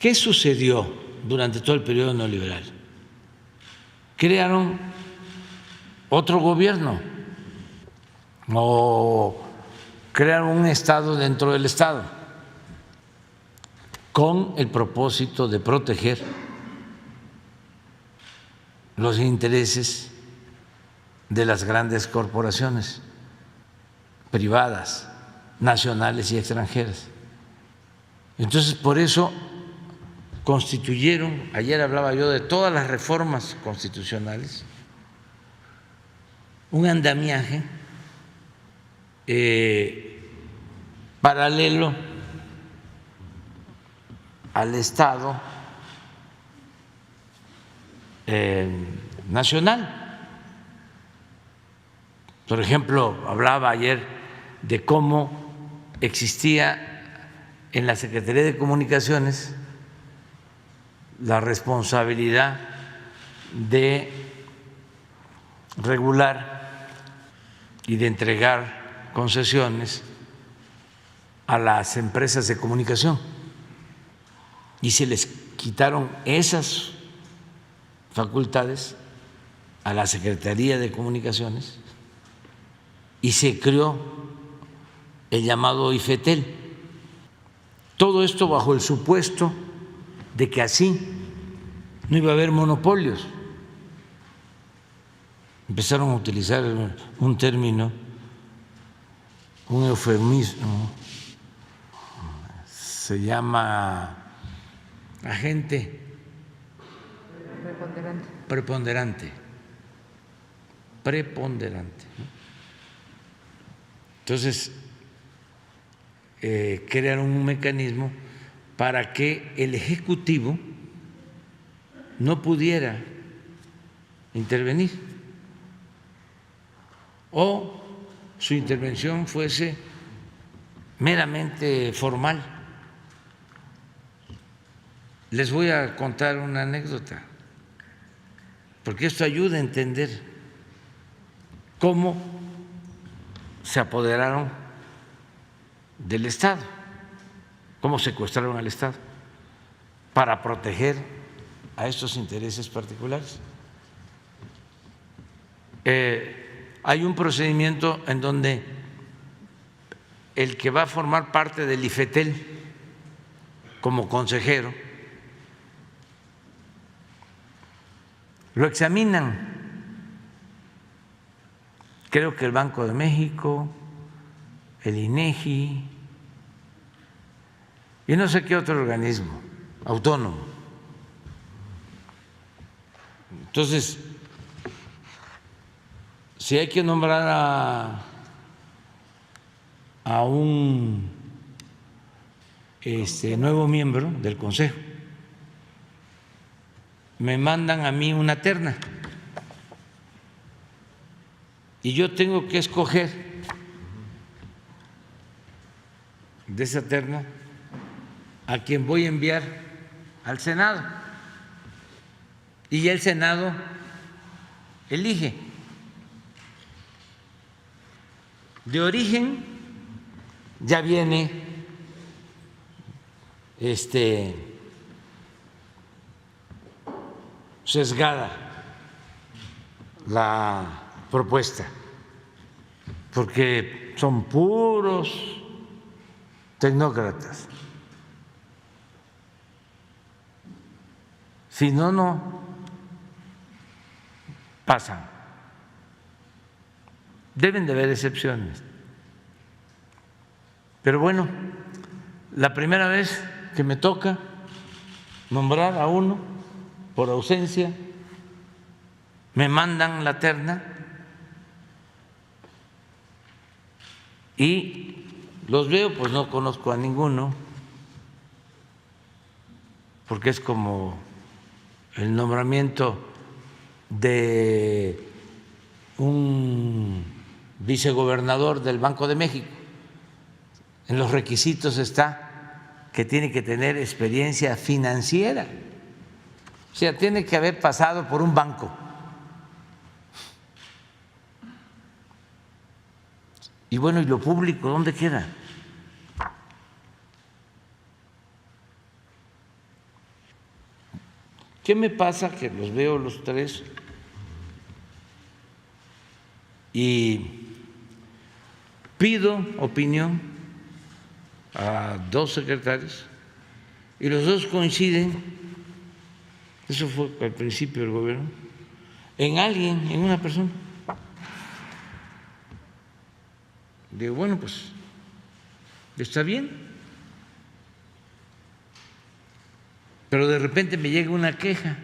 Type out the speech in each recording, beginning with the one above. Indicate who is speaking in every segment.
Speaker 1: ¿Qué sucedió durante todo el periodo neoliberal? Crearon otro gobierno o crearon un Estado dentro del Estado con el propósito de proteger los intereses de las grandes corporaciones privadas, nacionales y extranjeras. Entonces, por eso constituyeron, ayer hablaba yo de todas las reformas constitucionales, un andamiaje paralelo al Estado nacional. Por ejemplo, hablaba ayer de cómo existía en la Secretaría de Comunicaciones la responsabilidad de regular y de entregar concesiones a las empresas de comunicación y se les quitaron esas facultades a la Secretaría de Comunicaciones y se creó el llamado IFETEL. Todo esto bajo el supuesto de que así no iba a haber monopolios. Empezaron a utilizar un término, un eufemismo, se llama agente preponderante. Entonces, crearon un mecanismo para que el Ejecutivo no pudiera intervenir o su intervención fuese meramente formal. Les voy a contar una anécdota, porque esto ayuda a entender cómo se apoderaron del Estado, cómo secuestraron al Estado para proteger a estos intereses particulares. Hay un procedimiento en donde el que va a formar parte del IFETEL como consejero lo examinan, creo que el Banco de México, el INEGI y no sé qué otro organismo autónomo. Entonces, si hay que nombrar a un nuevo miembro del Consejo, me mandan a mí una terna y yo tengo que escoger de esa terna a quien voy a enviar al Senado y el Senado elige. De origen ya viene sesgada la propuesta, porque son puros tecnócratas. Si no, no pasan. Deben de haber excepciones. Pero bueno, la primera vez que me toca nombrar a uno por ausencia, me mandan la terna y los veo, pues no conozco a ninguno, porque es como el nombramiento de un vicegobernador del Banco de México. En los requisitos está que tiene que tener experiencia financiera, o sea, tiene que haber pasado por un banco. Y bueno, ¿y lo público dónde queda? ¿Qué me pasa? Que los veo los tres y pido opinión a dos secretarios y los dos coinciden, eso fue al principio del gobierno, en alguien, en una persona. Digo, bueno, pues está bien, pero de repente me llega una queja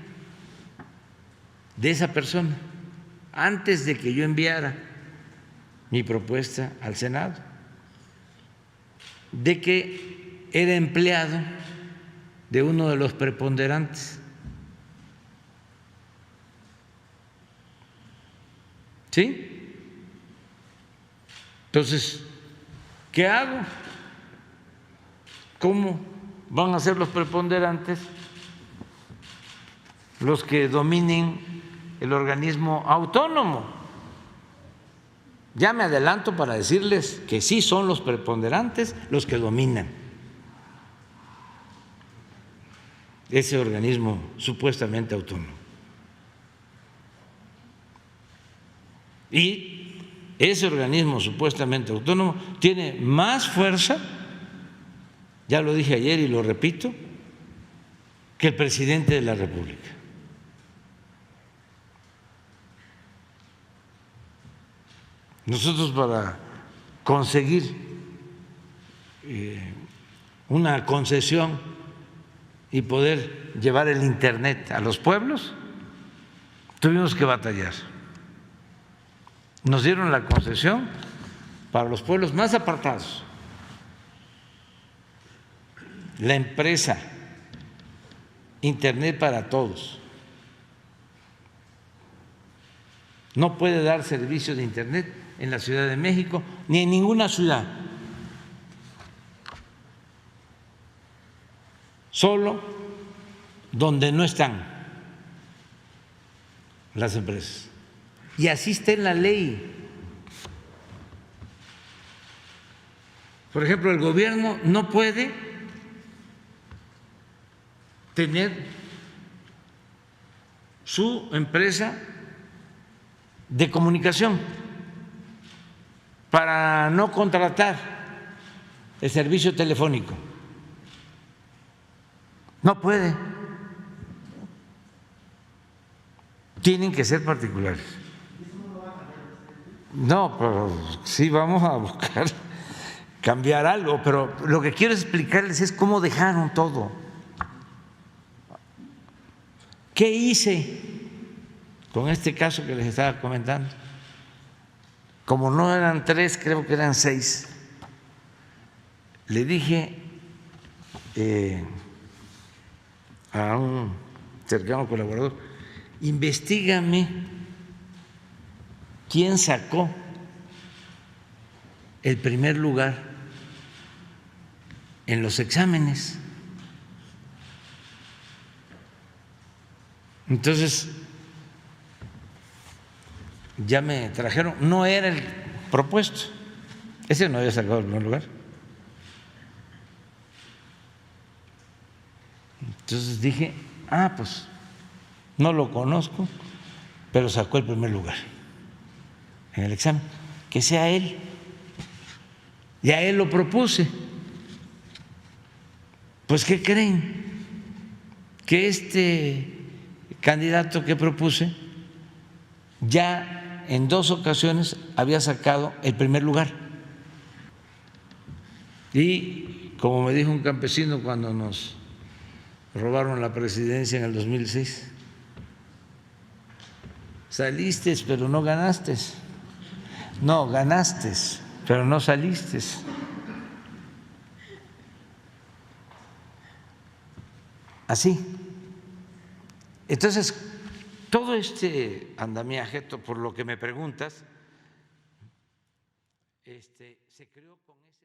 Speaker 1: de esa persona antes de que yo enviara mi propuesta al Senado, de que era empleado de uno de los preponderantes. ¿Sí? Entonces, ¿qué hago? ¿Cómo van a ser los preponderantes los que dominen el organismo autónomo? Ya me adelanto para decirles que sí son los preponderantes los que dominan ese organismo supuestamente autónomo. Y ese organismo supuestamente autónomo tiene más fuerza, ya lo dije ayer y lo repito, que el presidente de la República. Nosotros, para conseguir una concesión y poder llevar el Internet a los pueblos, tuvimos que batallar. Nos dieron la concesión para los pueblos más apartados. La empresa Internet para Todos no puede dar servicio de Internet en la Ciudad de México ni en ninguna ciudad, solo donde no están las empresas. Y así está en la ley. Por ejemplo, el gobierno no puede tener su empresa de comunicación para no contratar el servicio telefónico. No puede. Tienen que ser particulares. No, pero sí vamos a buscar cambiar algo, pero lo que quiero explicarles es cómo dejaron todo. ¿Qué hice con este caso que les estaba comentando? Como no eran 3, creo que eran 6, le dije a un cercano colaborador: investígame quién sacó el primer lugar en los exámenes. Entonces, ya me trajeron, no era el propuesto, ese no había sacado el primer lugar. Entonces dije, pues no lo conozco, pero sacó el primer lugar en el examen, que sea él. Y a él lo propuse. Pues, ¿qué creen? Que este candidato que propuse ya en 2 ocasiones había sacado el primer lugar. Y como me dijo un campesino cuando nos robaron la presidencia en el 2006, saliste pero no ganaste. No, ganaste pero no saliste. Así. Entonces, todo este andamiaje, por lo que me preguntas, se creó con ese